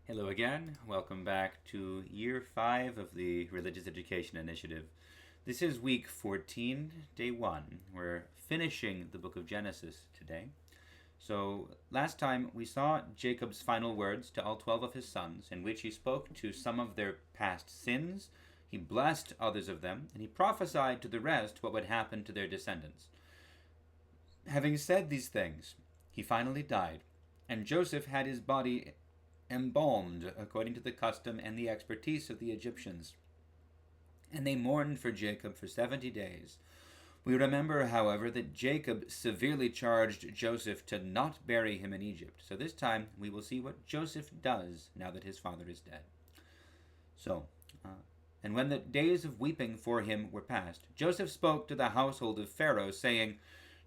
Hello again. Welcome back to year 5 of the Religious Education Initiative. This is week 14, day 1. We're finishing the book of Genesis today. So, last time we saw Jacob's final words to all 12 of his sons, in which he spoke to some of their past sins, he blessed others of them, and he prophesied to the rest what would happen to their descendants. Having said these things, he finally died, and Joseph had his body embalmed according to the custom and the expertise of the Egyptians. And they mourned for Jacob for 70 days. We remember, however, that Jacob severely charged Joseph to not bury him in Egypt. So this time we will see what Joseph does now that his father is dead. And when the days of weeping for him were past, Joseph spoke to the household of Pharaoh, saying,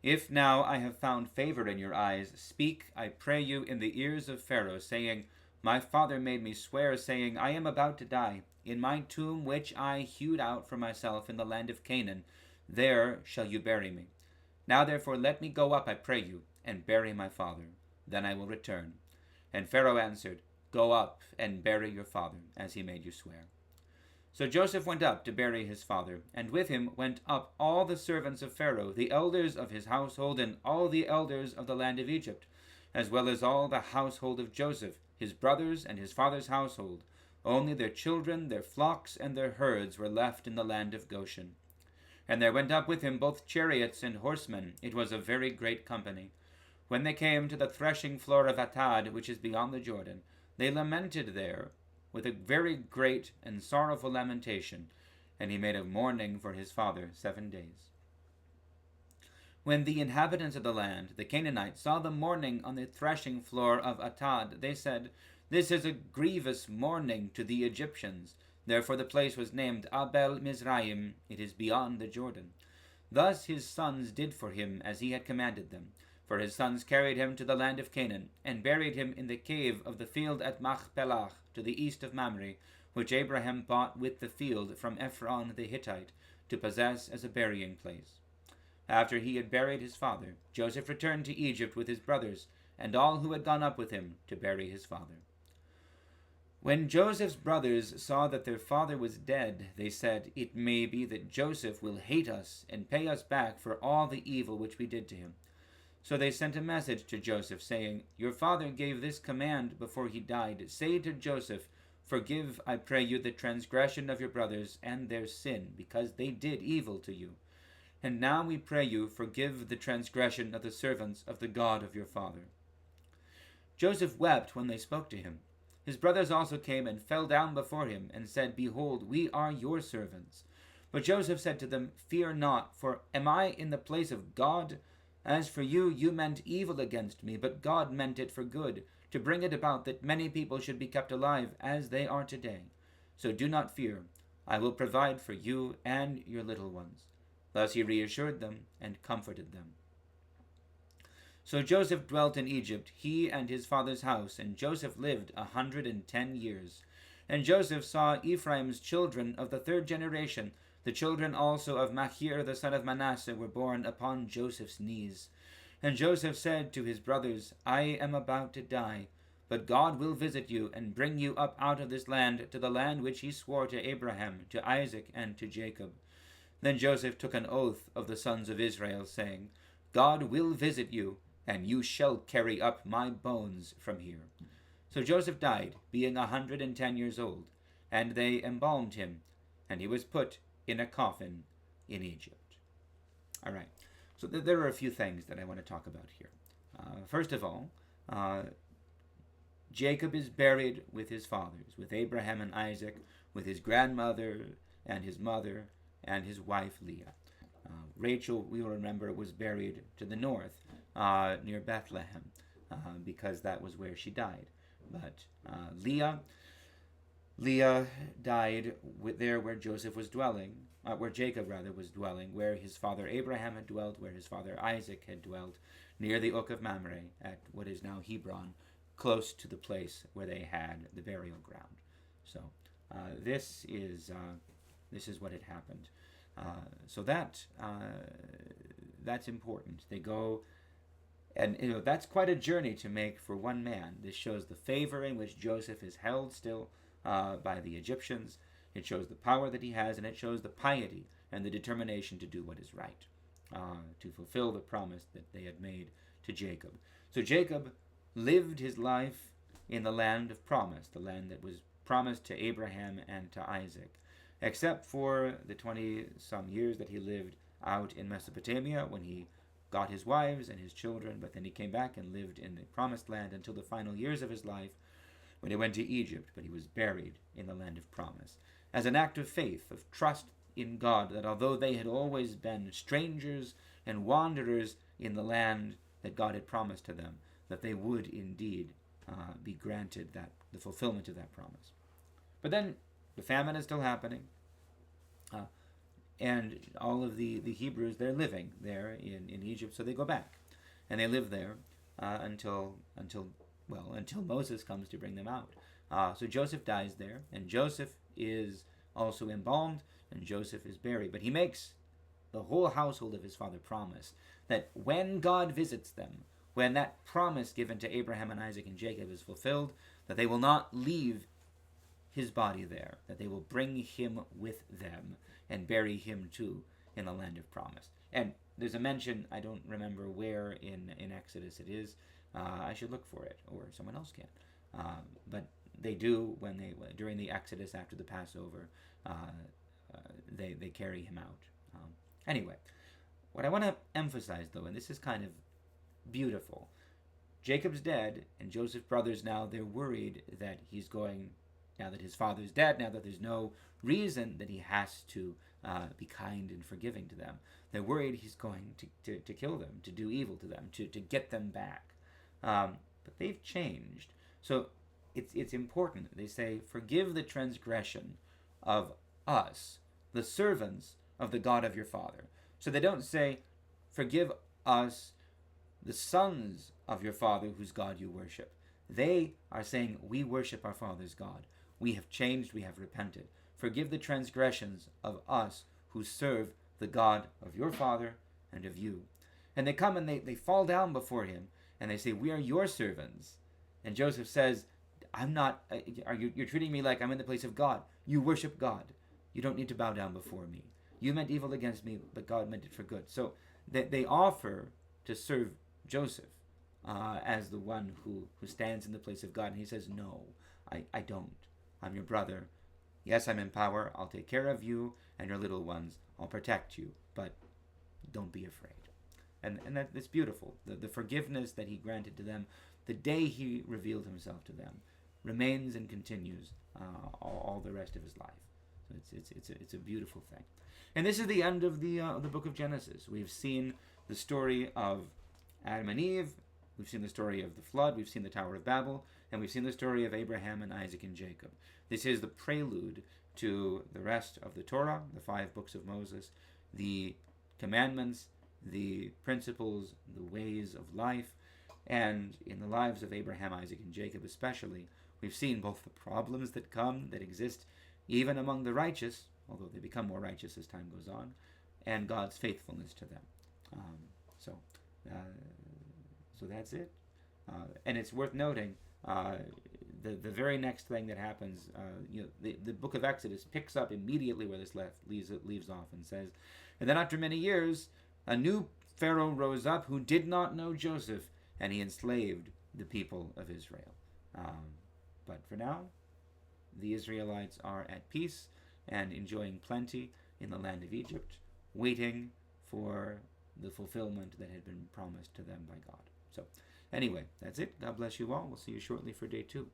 "If now I have found favor in your eyes, speak, I pray you, in the ears of Pharaoh, saying, My father made me swear, saying, I am about to die. In my tomb which I hewed out for myself in the land of Canaan, there shall you bury me. Now therefore let me go up, I pray you, and bury my father. Then I will return." And Pharaoh answered, "Go up and bury your father, as he made you swear." So Joseph went up to bury his father, and with him went up all the servants of Pharaoh, the elders of his household, and all the elders of the land of Egypt, as well as all the household of Joseph, his brothers, and his father's household. Only their children, their flocks, and their herds were left in the land of Goshen. And there went up with him both chariots and horsemen. It was a very great company. When they came to the threshing floor of Atad, which is beyond the Jordan, they lamented there with a very great and sorrowful lamentation, and he made a mourning for his father 7 days. When the inhabitants of the land, the Canaanites, saw the mourning on the threshing floor of Atad, they said, "This is a grievous mourning to the Egyptians." Therefore the place was named Abel Mizraim. It is beyond the Jordan. Thus his sons did for him as he had commanded them. For his sons carried him to the land of Canaan, and buried him in the cave of the field at Machpelah, to the east of Mamre, which Abraham bought with the field from Ephron the Hittite, to possess as a burying place. After he had buried his father, Joseph returned to Egypt with his brothers, and all who had gone up with him to bury his father. When Joseph's brothers saw that their father was dead, they said, "It may be that Joseph will hate us and pay us back for all the evil which we did to him." So they sent a message to Joseph, saying, "Your father gave this command before he died. Say to Joseph, Forgive, I pray you, the transgression of your brothers and their sin, because they did evil to you. And now we pray you, forgive the transgression of the servants of the God of your father." Joseph wept when they spoke to him. His brothers also came and fell down before him, and said, "Behold, we are your servants." But Joseph said to them, "Fear not, for am I in the place of God? As for you, you meant evil against me, but God meant it for good, to bring it about that many people should be kept alive, as they are today. So do not fear. I will provide for you and your little ones." Thus he reassured them and comforted them. So Joseph dwelt in Egypt, he and his father's house, and Joseph lived 110 years. And Joseph saw Ephraim's children of the 3rd generation. The children also of Machir the son of Manasseh were born upon Joseph's knees. And Joseph said to his brothers, "I am about to die, but God will visit you and bring you up out of this land to the land which he swore to Abraham, to Isaac, and to Jacob." Then Joseph took an oath of the sons of Israel, saying, "God will visit you, and you shall carry up my bones from here." So Joseph died, being 110 years old, and they embalmed him, and he was put in a coffin in Egypt. All right, so there are a few things that I want to talk about here. First of all, Jacob is buried with his fathers, with Abraham and Isaac, with his grandmother and his mother, and his wife Leah. Rachel, we will remember, was buried to the north, near Bethlehem, because that was where she died. But Leah died there where Joseph was dwelling, where Jacob was dwelling, where his father Abraham had dwelt, where his father Isaac had dwelt, near the oak of Mamre at what is now Hebron, close to the place where they had the burial ground. So this is what had happened. So that's important. They go And that's quite a journey to make for one man. This shows the favor in which Joseph is held still by the Egyptians. It shows the power that he has, and it shows the piety and the determination to do what is right, to fulfill the promise that they had made to Jacob. So Jacob lived his life in the land of promise, the land that was promised to Abraham and to Isaac, except for the 20-some years that he lived out in Mesopotamia when he got his wives and his children, but then he came back and lived in the promised land until the final years of his life when he went to Egypt, but he was buried in the land of promise. As an act of faith, of trust in God, that although they had always been strangers and wanderers in the land that God had promised to them, that they would indeed be granted the fulfillment of that promise. But then the famine is still happening, and all of the Hebrews, they're living there in Egypt, so they go back. And they live there until Moses comes to bring them out. So Joseph dies there, and Joseph is also embalmed, and Joseph is buried. But he makes the whole household of his father promise that when God visits them, when that promise given to Abraham and Isaac and Jacob is fulfilled, that they will not leave his body there, that they will bring him with them and bury him too in the land of promise. And there's a mention, I don't remember where in Exodus it is. I should look for it, or someone else can. But they do during the Exodus after the Passover, they carry him out. Anyway, what I want to emphasize though, and this is kind of beautiful, Jacob's dead, and Joseph's brothers now, they're worried that he's going, now that his father's dead, now that there's no reason that he has to be kind and forgiving to them. They're worried he's going to kill them, to do evil to them, to get them back. But they've changed. So it's important. They say, forgive the transgression of us, the servants of the God of your father. So they don't say, forgive us, the sons of your father whose God you worship. They are saying, we worship our father's God. We have changed, we have repented. Forgive the transgressions of us who serve the God of your father and of you. And they come and they fall down before him and they say, we are your servants. And Joseph says, you're treating me like I'm in the place of God. You worship God. You don't need to bow down before me. You meant evil against me, but God meant it for good. So they offer to serve Joseph as the one who stands in the place of God. And he says, no, I don't. I'm your brother. Yes, I'm in power. I'll take care of you and your little ones. I'll protect you, but don't be afraid. And that's beautiful. The forgiveness that he granted to them the day he revealed himself to them remains and continues all the rest of his life. So it's a beautiful thing. And this is the end of the book of Genesis. We've seen the story of Adam and Eve. We've seen the story of the flood. We've seen the Tower of Babel. And we've seen the story of Abraham and Isaac and Jacob. This is the prelude to the rest of the Torah, the 5 books of Moses, the commandments, the principles, the ways of life. And in the lives of Abraham, Isaac, and Jacob especially, we've seen both the problems that exist even among the righteous, although they become more righteous as time goes on, and God's faithfulness to them. So that's it. And it's worth noting, the very next thing that happens, the book of Exodus picks up immediately where this leaves off and says, and then after many years, a new Pharaoh rose up who did not know Joseph, and he enslaved the people of Israel. But for now, the Israelites are at peace and enjoying plenty in the land of Egypt, waiting for the fulfillment that had been promised to them by God. So anyway, that's it. God bless you all. We'll see you shortly for day 2.